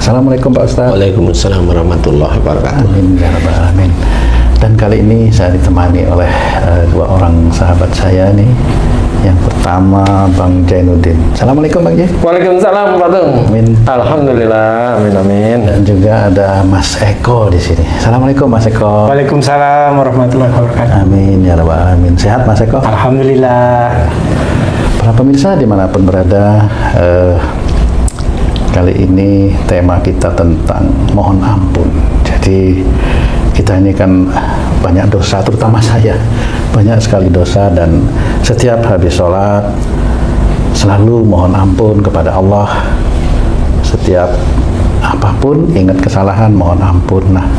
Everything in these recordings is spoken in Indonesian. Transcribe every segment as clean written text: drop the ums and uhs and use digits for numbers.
Assalamualaikum Pak Ustadz. Waalaikumsalam warahmatullahi wabarakatuh. Amin ya rabbal alamin. Dan kali ini saya ditemani oleh dua orang sahabat saya nih. Yang pertama Bang Jainuddin. Assalamualaikum Bang Jain. Waalaikumsalam Pak Tung. Amin. Alhamdulillah, amin amin. Dan juga ada Mas Eko di sini. Assalamualaikum Mas Eko. Waalaikumsalam warahmatullahi wabarakatuh. Amin ya rabbal alamin. Sehat Mas Eko? Alhamdulillah. Para pemirsa dimanapun berada, kali ini tema kita tentang mohon ampun. Jadi kita ini kan banyak dosa, terutama saya banyak sekali dosa, dan setiap habis sholat selalu mohon ampun kepada Allah. Setiap apapun ingat kesalahan mohon ampun. Nah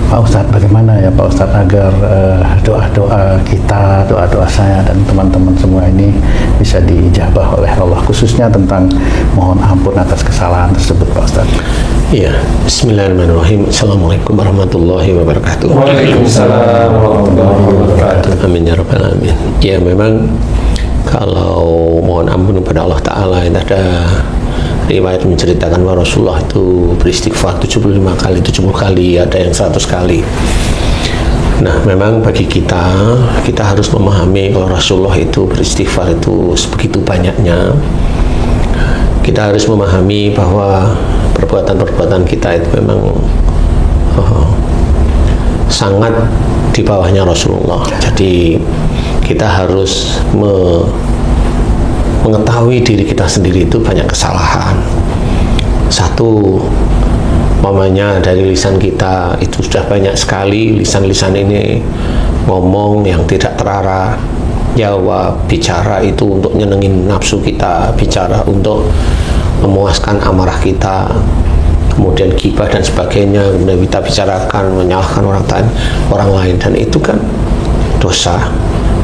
Pak Ustadz, bagaimana ya Pak Ustadz agar doa-doa kita, doa-doa saya dan teman-teman semua ini bisa diijabah oleh Allah, khususnya tentang mohon ampun atas kesalahan tersebut Pak Ustadz? Iya, bismillahirrahmanirrahim. Assalamualaikum warahmatullahi wabarakatuh. Waalaikumsalam warahmatullahi wabarakatuh. Amin ya rabbal alamin. Ya, memang kalau mohon ampun kepada Allah Ta'ala, itu ada riwayat menceritakan bahwa Rasulullah itu beristighfar 75 kali, 70 kali, ada yang 100 kali. Nah, memang bagi kita harus memahami kalau Rasulullah itu beristighfar itu sebegitu banyaknya. Kita harus memahami bahwa perbuatan-perbuatan kita itu memang sangat di bawahnya Rasulullah. Jadi kita harus mengetahui diri kita sendiri itu banyak kesalahan. Satu, mamanya dari lisan kita itu sudah banyak sekali lisan-lisan ini ngomong yang tidak terarah, jawab, bicara itu untuk nyenengin nafsu kita, bicara untuk memuaskan amarah kita, kemudian gibah dan sebagainya, kemudian kita bicarakan menyalahkan orang lain, dan itu kan dosa.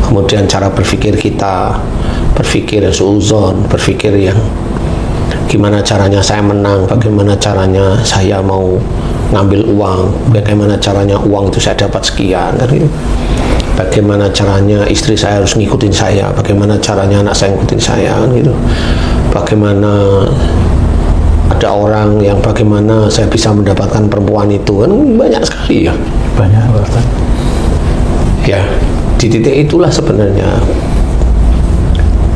Kemudian cara berpikir kita, berpikir yang suuzon, berpikir yang gimana caranya saya menang, bagaimana caranya saya mau ngambil uang, bagaimana caranya uang itu saya dapat sekian, kan gitu. Bagaimana caranya istri saya harus ngikutin saya, bagaimana caranya anak saya ngikutin saya, kan gitu. Bagaimana ada orang yang bagaimana saya bisa mendapatkan perempuan itu, kan banyak sekali ya. Banyak Pak. Ya, di titik itulah sebenarnya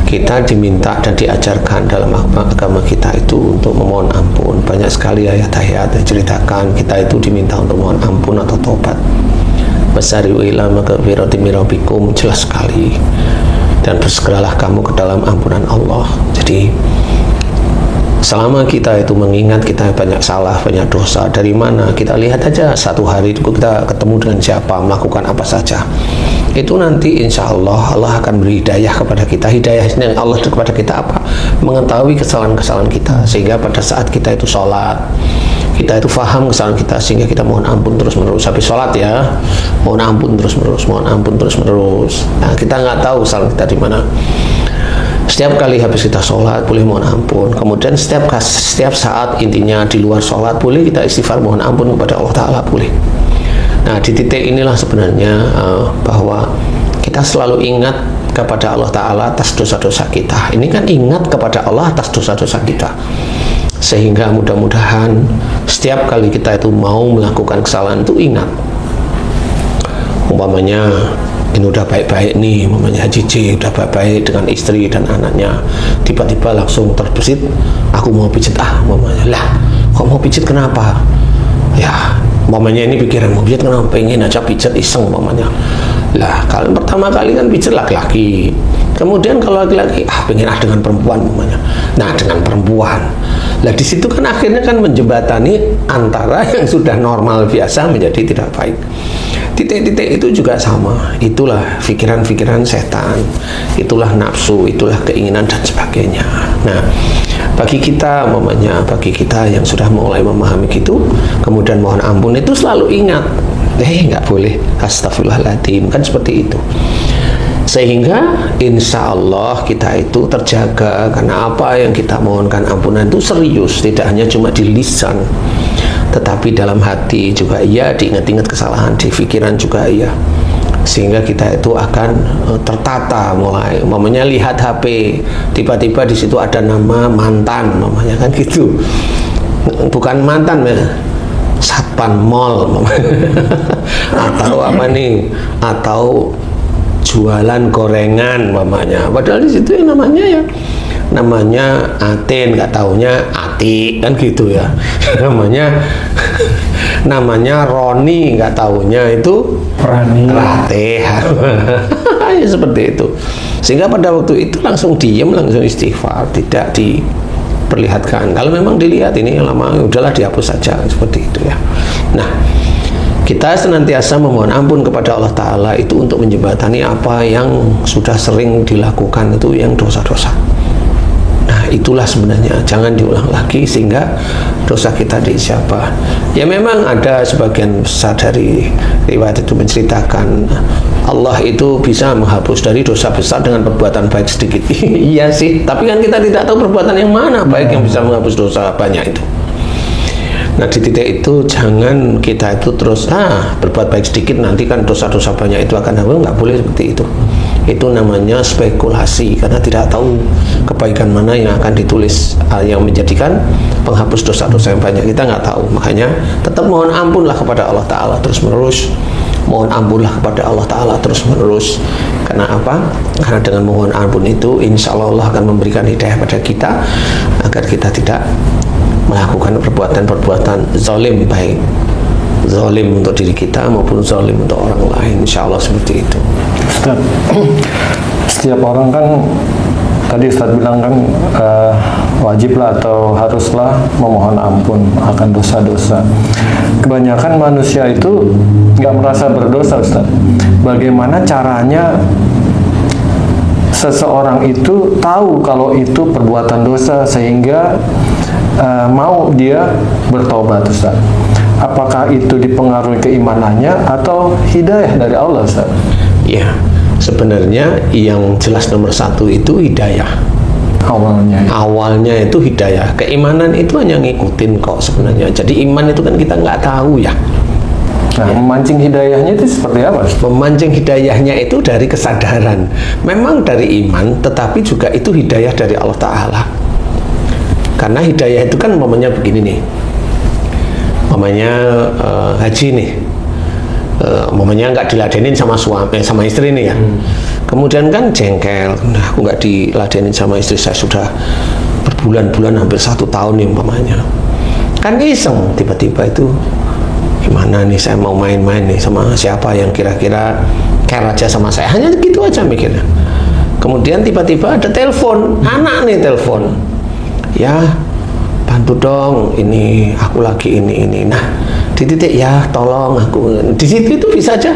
kita diminta dan diajarkan dalam agama kita itu untuk memohon ampun. Banyak sekali ayat-ayat yang ceritakan kita itu diminta untuk mohon ampun atau tobat. Wasari'u ila maghfirati min rabbikum, jelas sekali. Dan bersegeralah kamu ke dalam ampunan Allah. Jadi selama kita itu mengingat kita banyak salah, banyak dosa, dari mana kita lihat aja satu hari itu kita ketemu dengan siapa, melakukan apa saja, itu nanti insya Allah Allah akan beri hidayah kepada kita. Hidayah yang Allah kepada kita apa? Mengetahui kesalahan-kesalahan kita, sehingga pada saat kita itu sholat, kita itu faham kesalahan kita, sehingga kita mohon ampun terus menerus. Habis sholat ya, mohon ampun terus menerus, mohon ampun terus menerus. Nah, kita nggak tahu kesalahan kita di mana. Setiap kali habis kita sholat boleh mohon ampun. Kemudian setiap saat, intinya di luar sholat boleh kita istighfar mohon ampun kepada Allah Ta'ala, boleh. Nah, di titik inilah sebenarnya bahwa kita selalu ingat kepada Allah Ta'ala atas dosa-dosa kita. Ini kan ingat kepada Allah atas dosa-dosa kita, sehingga mudah-mudahan setiap kali kita itu mau melakukan kesalahan itu ingat. Umpamanya ini udah baik-baik nih, umpamanya Haji C udah baik-baik dengan istri dan anaknya, tiba-tiba langsung terbesit, aku mau pijit umpamanya. Lah, kok mau pijit kenapa? Ya, umpamanya ini pikiran mau pijit kenapa? Pengen aja pijit iseng umpamanya. Lah, kalau pertama kali kan pijit laki-laki, kemudian kalau laki-laki pengen dengan perempuan umpamanya. Nah, dengan perempuan, lah di situ kan akhirnya kan menjembatani antara yang sudah normal biasa menjadi tidak baik. Titik-titik itu juga sama, itulah pikiran-pikiran setan, itulah nafsu, itulah keinginan dan sebagainya. Nah, bagi kita bagi kita yang sudah mulai memahami gitu, kemudian mohon ampun itu selalu ingat, nggak boleh astagfirullahaladzim, kan seperti itu. Sehingga insya Allah kita itu terjaga, karena apa yang kita mohonkan ampunan itu serius, tidak hanya cuma di lisan, tetapi dalam hati juga iya, diingat-ingat kesalahan, di pikiran juga iya. Sehingga kita itu akan tertata mulai, mamanya lihat HP, tiba-tiba di situ ada nama mantan, mamanya kan gitu. bukan mantan ya, satpam mall atau apa nih, atau jualan gorengan mamanya, padahal di situ yang namanya Atin, nggak taunya Ati kan gitu ya. namanya Roni, nggak taunya itu Ratih. Ya seperti itu, sehingga pada waktu itu langsung diem, langsung istighfar, tidak diperlihatkan. Kalau memang dilihat ini lama, udahlah dihapus saja, seperti itu ya. Nah, kita senantiasa memohon ampun kepada Allah Ta'ala itu untuk menjembatani apa yang sudah sering dilakukan itu, yang dosa-dosa. Nah, itulah sebenarnya, jangan diulang lagi sehingga dosa kita diijabah. Ya memang ada sebagian besar dari riwayat itu menceritakan Allah itu bisa menghapus dari dosa besar dengan perbuatan baik sedikit. Iya sih, tapi kan kita tidak tahu perbuatan yang mana baik yang bisa menghapus dosa banyak itu. Nah, di titik itu jangan kita itu terus berbuat baik sedikit, nanti kan dosa-dosa banyak itu akan hapus. Nggak boleh seperti itu. Itu namanya spekulasi, karena tidak tahu kebaikan mana yang akan ditulis yang menjadikan penghapus dosa-dosa yang banyak. Kita nggak tahu, makanya tetap mohon ampunlah kepada Allah Ta'ala terus menerus. Mohon ampunlah kepada Allah Ta'ala terus menerus. Karena apa? Karena dengan mohon ampun itu insya Allah akan memberikan hidayah pada kita agar kita tidak melakukan perbuatan-perbuatan zalim, baik zalim untuk diri kita maupun zalim untuk orang lain. Insya Allah seperti itu. Ustaz, setiap orang kan tadi Ustaz bilang kan wajiblah atau haruslah memohon ampun akan dosa-dosa. Kebanyakan manusia itu nggak merasa berdosa, Ustaz. Bagaimana caranya seseorang itu tahu kalau itu perbuatan dosa sehingga mau dia bertobat, Ustaz? Apakah itu dipengaruhi keimanannya atau hidayah dari Allah, Ustaz? Ya, sebenarnya yang jelas nomor satu itu hidayah. Awalnya itu hidayah. Keimanan itu hanya ngikutin kok sebenarnya. Jadi iman itu kan kita nggak tahu ya. Nah, memancing hidayahnya itu seperti apa? Memancing hidayahnya itu dari kesadaran. Memang dari iman, tetapi juga itu hidayah dari Allah Ta'ala. Karena hidayah itu kan umpamanya begini nih. Umpamanya haji nih. Umpamanya nggak diladenin sama suami, sama istri nih ya. Kemudian kan jengkel, nah aku nggak diladenin sama istri saya sudah berbulan-bulan, hampir 1 tahun nih umpamanya. Kan iseng, tiba-tiba itu gimana nih, saya mau main-main nih sama siapa yang kira-kira care aja sama saya, hanya gitu aja mikirnya. Kemudian tiba-tiba ada telepon, anak nih telepon, ya bantu dong, ini aku lagi ini. Nah, di titik ya tolong aku, di situ itu bisa aja,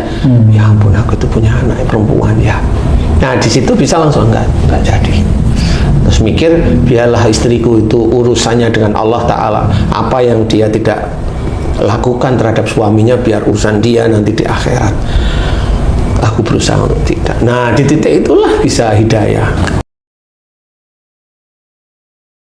ya ampun aku itu punya anak perempuan ya. Nah, di situ bisa langsung enggak jadi. Terus mikir, biarlah istriku itu urusannya dengan Allah Ta'ala. Apa yang dia tidak lakukan terhadap suaminya, biar urusan dia nanti di akhirat. Aku berusaha untuk tidak. Nah, di titik itulah bisa hidayah.